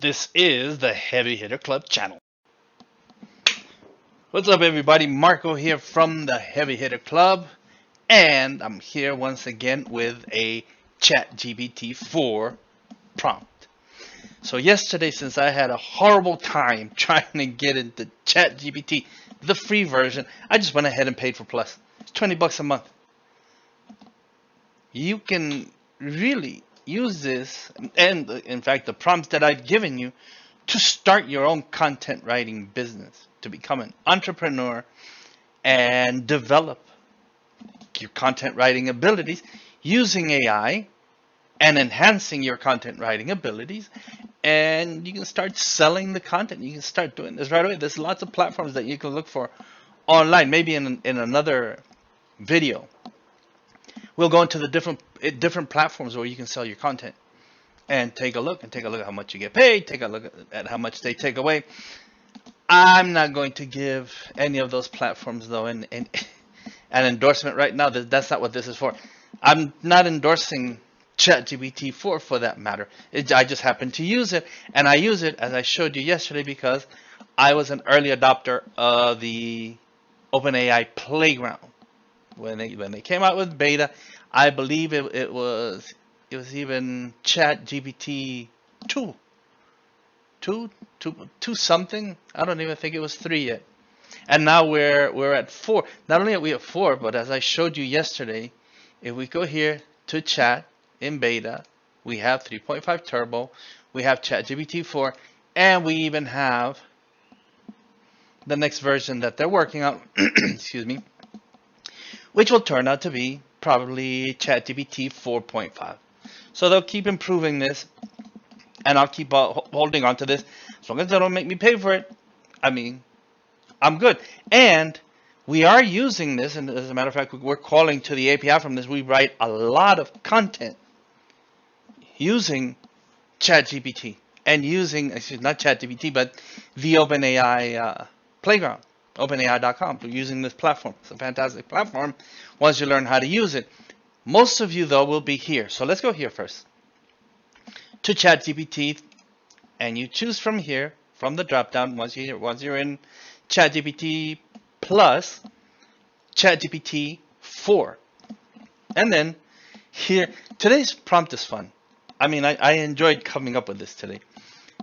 This is the Heavy Hitter Club channel. What's up, everybody? Marco here from the Heavy Hitter Club, and I'm here once again with a ChatGPT 4 prompt. So yesterday, since I had a horrible time trying to get into ChatGPT, the free version, I just went ahead and paid for Plus. It's $20 a month. You can really use this, and in fact, the prompts that I've given you to start your own content writing business, to become an entrepreneur and develop your content writing abilities using AI and enhancing your content writing abilities. And you can start selling the content. You can start doing this right away. There's lots of platforms that you can look for online. Maybe in another video, we'll go into the different platforms where you can sell your content and take a look at how much you get paid, take a look at how much they take away. I'm not going to give any of those platforms, though, an endorsement right now. That's not what this is for. I'm not endorsing ChatGPT 4 for that matter. I just happen to use it, and I use it, as I showed you yesterday, because I was an early adopter of the OpenAI Playground. When they came out with beta, I believe it was even ChatGPT 2 something. I don't even think it was 3 yet. And now we're at 4. Not only are we at 4, but as I showed you yesterday, if we go here to chat in beta, we have 3.5 Turbo, we have ChatGPT 4, and we even have the next version that they're working on, excuse me, which will turn out to be probably ChatGPT 4.5. So they'll keep improving this, and I'll keep holding on to this. As long as they don't make me pay for it, I mean, I'm good. And we are using this, and as a matter of fact, we're calling to the API from this. We write a lot of content using ChatGPT and using, not ChatGPT, but the OpenAI Playground, OpenAI.com. We're using this platform. It's a fantastic platform once you learn how to use it. Most of you, though, will be here. So let's go here first to ChatGPT, and you choose from here, from the drop-down, once you're in ChatGPT plus ChatGPT 4. And then here, today's prompt is fun. I mean, I enjoyed coming up with this today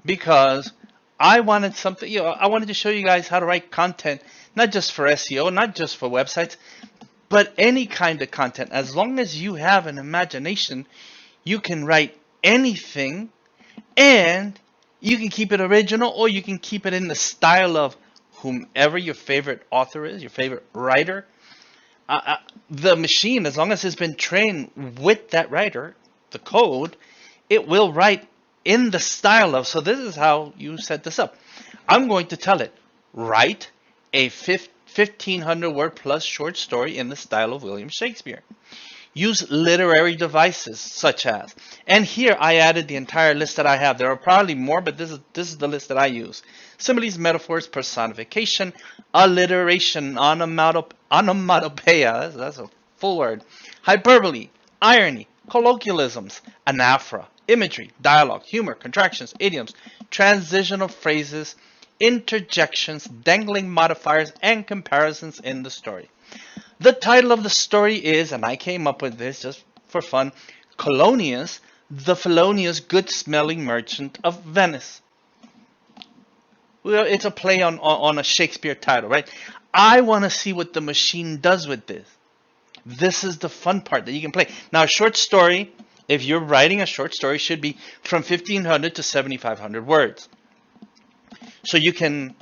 because I wanted something, I wanted to show you guys how to write content, not just for SEO, not just for websites, but any kind of content. As long as you have an imagination, you can write anything, and you can keep it original, or you can keep it in the style of whomever your favorite author is, your favorite writer. The machine, as long as it's been trained with that writer, the code, it will write in the style of. So this is how you set this up. I'm going to tell it, write a 1,500 word plus short story in the style of William Shakespeare. Use literary devices such as, and here I added the entire list that I have. There are probably more, but this is the list that I use. Similes, metaphors, personification, alliteration, onomatopoeia, that's a full word, hyperbole, irony, colloquialisms, anaphora, imagery, dialogue, humor, contractions, idioms, transitional phrases, interjections, dangling modifiers, and comparisons in the story. The title of the story is, and I came up with this just for fun, Polonius, the felonious good-smelling merchant of Venice. Well, it's a play on a Shakespeare title, right? I want to see what the machine does with this. This is the fun part that you can play. Now, a short story, if you're writing a short story, should be from 1,500 to 7,500 words. So you can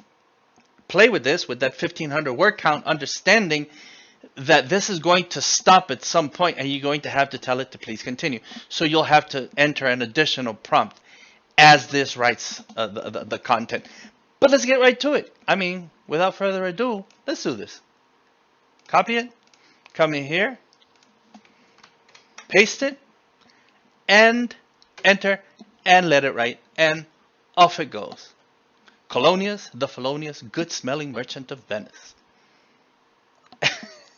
play with this, with that 1,500 word count, understanding that this is going to stop at some point, and you're going to have to tell it to please continue. So you'll have to enter an additional prompt as this writes the content. But let's get right to it. I mean, without further ado, let's do this. Copy it, come in here, paste it, and enter, and let it write, and off it goes. Polonius, the felonious, good-smelling merchant of Venice.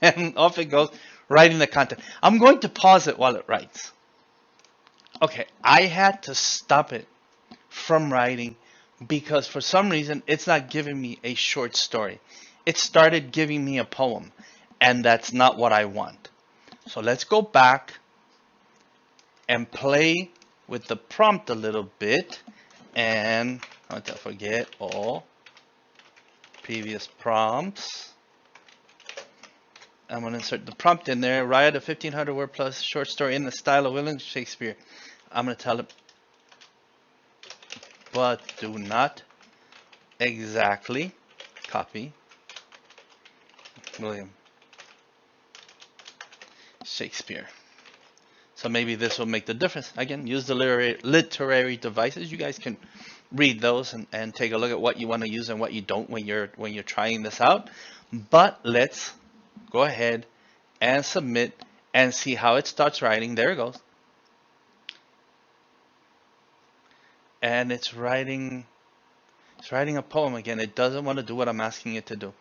And off it goes, writing the content. I'm going to pause it while it writes. Okay, I had to stop it from writing because for some reason it's not giving me a short story. It started giving me a poem, and that's not what I want. So let's go back and play with the prompt a little bit. And not to forget all previous prompts. I'm going to insert the prompt in there. Write a 1,500 word plus short story in the style of William Shakespeare. I'm going to tell it, but do not exactly copy William Shakespeare. So maybe this will make the difference. Again, use the literary devices. You guys can read those and take a look at what you want to use and what you don't when you're trying this out. But let's go ahead and submit and see how it starts writing. There it goes. And it's writing a poem again. It doesn't want to do what I'm asking it to do.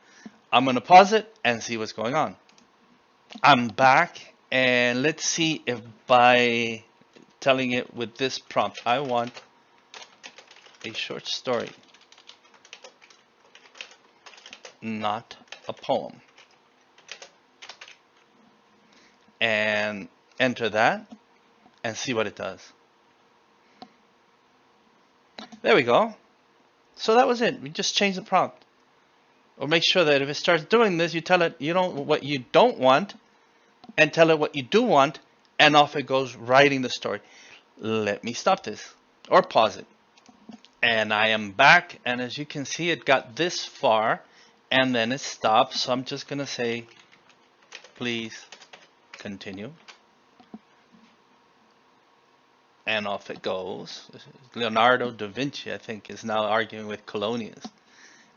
I'm going to pause it and see what's going on. I'm back, and let's see if by telling it with this prompt, I want a short story, not a poem. And enter that and see what it does. There we go. So that was it. We just changed the prompt. Or make sure that if it starts doing this, you tell it what you don't want and tell it what you do want, and off it goes writing the story. Let me stop this or pause it. And I am back, and as you can see, it got this far and then it stopped. So I'm just going to say, please continue. And off it goes. Leonardo da Vinci, I think, is now arguing with Colonius.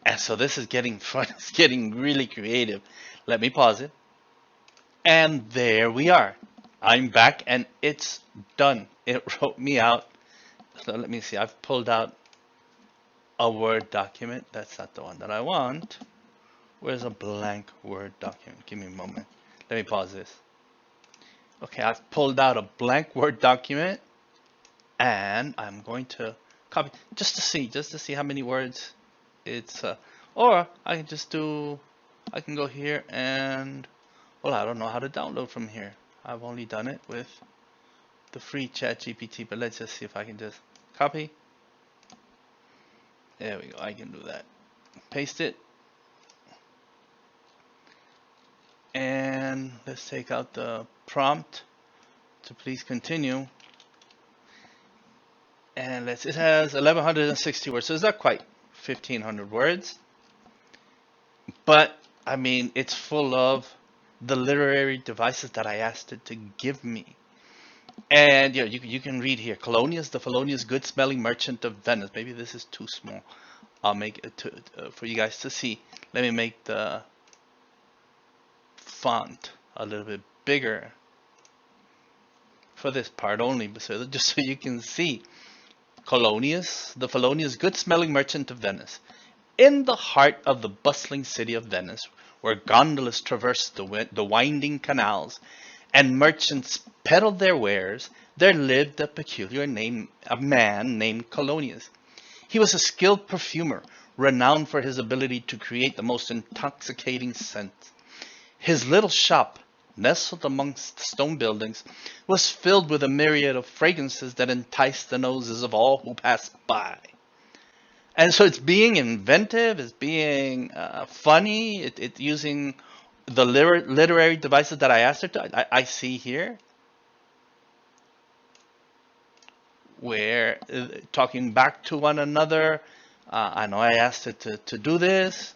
And so this is getting fun. It's getting really creative. Let me pause it. And there we are. I'm back and it's done. It wrote me out. So let me see. I've pulled out a Word document. That's not the one that I want. Where's a blank Word document? Give me a moment. Let me pause this. Okay, I've pulled out a blank Word document. And I'm going to copy just to see how many words it's or I can just do, I can go here and, well, I don't know how to download from here. I've only done it with the free ChatGPT, but let's just see if I can just copy. There we go. I can do that. Paste it. And let's take out the prompt to please continue. And it has 1,160 words, so it's not quite 1,500 words. But, I mean, it's full of the literary devices that I asked it to give me. And you can read here, Colonius, the felonious good-smelling merchant of Venice. Maybe this is too small. I'll make it for you guys to see. Let me make the font a little bit bigger for this part only, so just so you can see. Colonius, the felonious good-smelling merchant of Venice. In the heart of the bustling city of Venice, where gondolas traversed the winding canals and merchants peddled their wares, there lived a man named Colonius. He was a skilled perfumer, renowned for his ability to create the most intoxicating scents. His little shop, nestled amongst the stone buildings, was filled with a myriad of fragrances that enticed the noses of all who passed by. And so it's being inventive, it's being funny, it's using the literary devices that I asked it to. I see here where talking back to one another. I know I asked it to do this.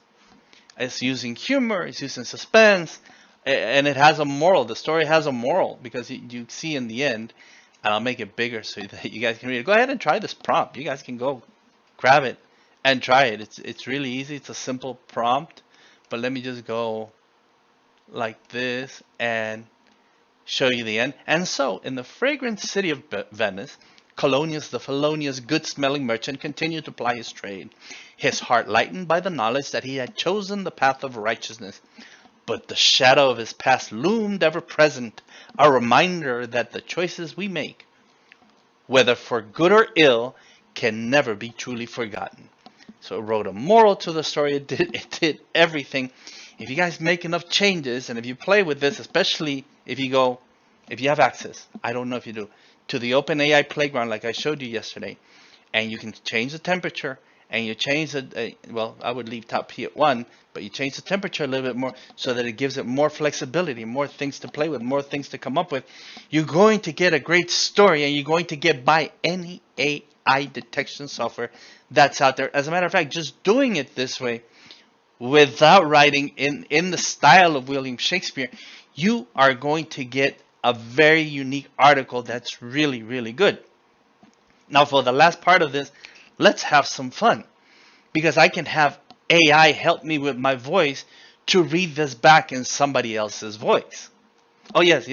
It's using humor, it's using suspense, and it has a moral. The story has a moral because you see in the end, and I'll make it bigger so that you guys can read it. Go ahead and try this prompt. You guys can go grab it and try it. It's really easy. It's a simple prompt, but let me just go like this and show you the end. And so, in the fragrant city of Venice, Colonius, the felonious, good-smelling merchant, continued to ply his trade, his heart lightened by the knowledge that he had chosen the path of righteousness. But the shadow of his past loomed ever present, a reminder that the choices we make, whether for good or ill, can never be truly forgotten. So it wrote a moral to the story. It did everything. If you guys make enough changes, and if you play with this, especially if you have access, I don't know if you do, to the OpenAI playground like I showed you yesterday, and you can change the temperature, and you change well, I would leave top P at 1, but you change the temperature a little bit more so that it gives it more flexibility, more things to play with, more things to come up with. You're going to get a great story, and you're going to get by any AI detection software that's out there. As a matter of fact, just doing it this way, without writing in the style of William Shakespeare, you are going to get a very unique article that's really, really good. Now, for the last part of this, let's have some fun, because I can have AI help me with my voice to read this back in somebody else's voice. Oh, yes,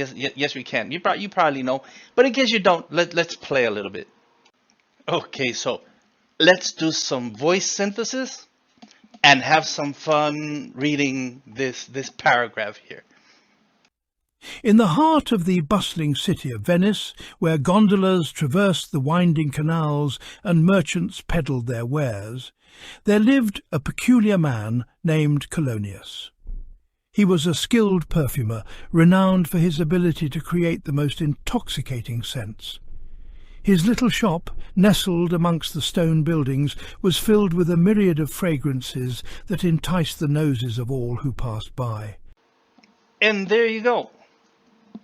we can. You probably know, but in case you don't, let's play a little bit. Okay, so let's do some voice synthesis and have some fun reading this paragraph here. In the heart of the bustling city of Venice, where gondolas traversed the winding canals and merchants peddled their wares, there lived a peculiar man named Colonius. He was a skilled perfumer, renowned for his ability to create the most intoxicating scents. His little shop, nestled amongst the stone buildings, was filled with a myriad of fragrances that enticed the noses of all who passed by. And there you go.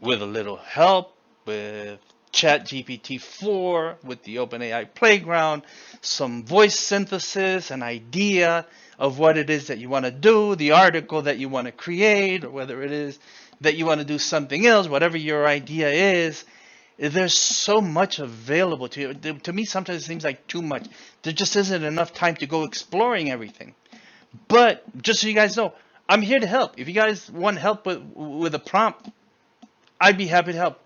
With a little help, with ChatGPT 4, with the OpenAI playground, some voice synthesis, an idea of what it is that you want to do, the article that you want to create, or whether it is that you want to do something else, whatever your idea is. There's so much available to you. To me, sometimes it seems like too much. There just isn't enough time to go exploring everything. But just so you guys know, I'm here to help. If you guys want help with a prompt, I'd be happy to help.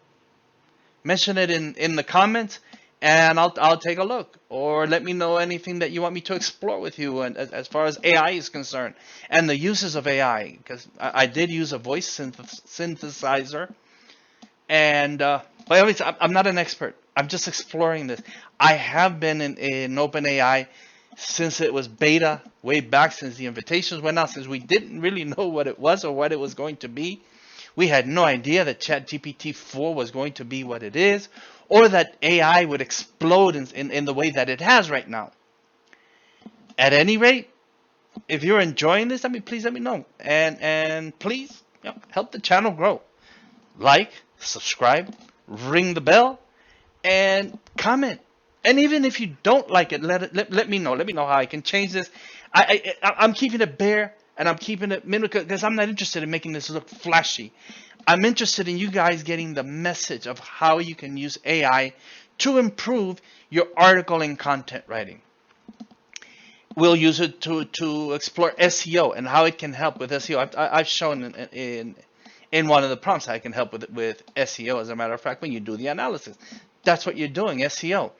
Mention it in the comments, and I'll take a look. Or let me know anything that you want me to explore with you, and as far as AI is concerned, and the uses of AI, because I did use a voice synthesizer, and but anyways, I'm not an expert. I'm just exploring this. I have been in OpenAI since it was beta, way back, since the invitations went out, since we didn't really know what it was or what it was going to be. We had no idea that ChatGPT 4 was going to be what it is, or that AI would explode in the way that it has right now. At any rate, if you're enjoying this, please let me know. And please, help the channel grow. Like, subscribe, ring the bell, and comment. And even if you don't like it, let me know. Let me know how I can change this. I'm keeping it bare, and I'm keeping it minimal, because I'm not interested in making this look flashy. I'm interested in you guys getting the message of how you can use AI to improve your article and content writing. We'll use it to explore SEO and how it can help with SEO. I've shown in one of the prompts how I can help with SEO. As a matter of fact, when you do the analysis, that's what you're doing, SEO.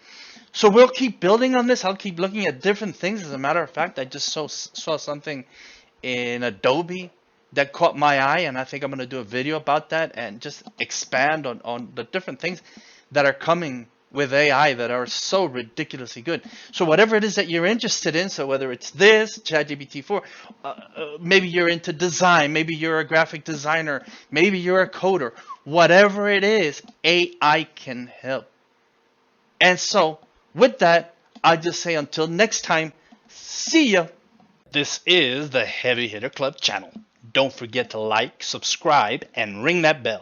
So we'll keep building on this. I'll keep looking at different things. As a matter of fact, I just saw something in Adobe that caught my eye, and I think I'm going to do a video about that and just expand on the different things that are coming with AI that are so ridiculously good. So whatever it is that you're interested in, so whether it's this, ChatGPT 4, maybe you're into design, maybe you're a graphic designer, maybe you're a coder, whatever it is, AI can help. And so with that, I just say until next time, see ya. This is the Heavy Hitter Club channel. Don't forget to like, subscribe, and ring that bell.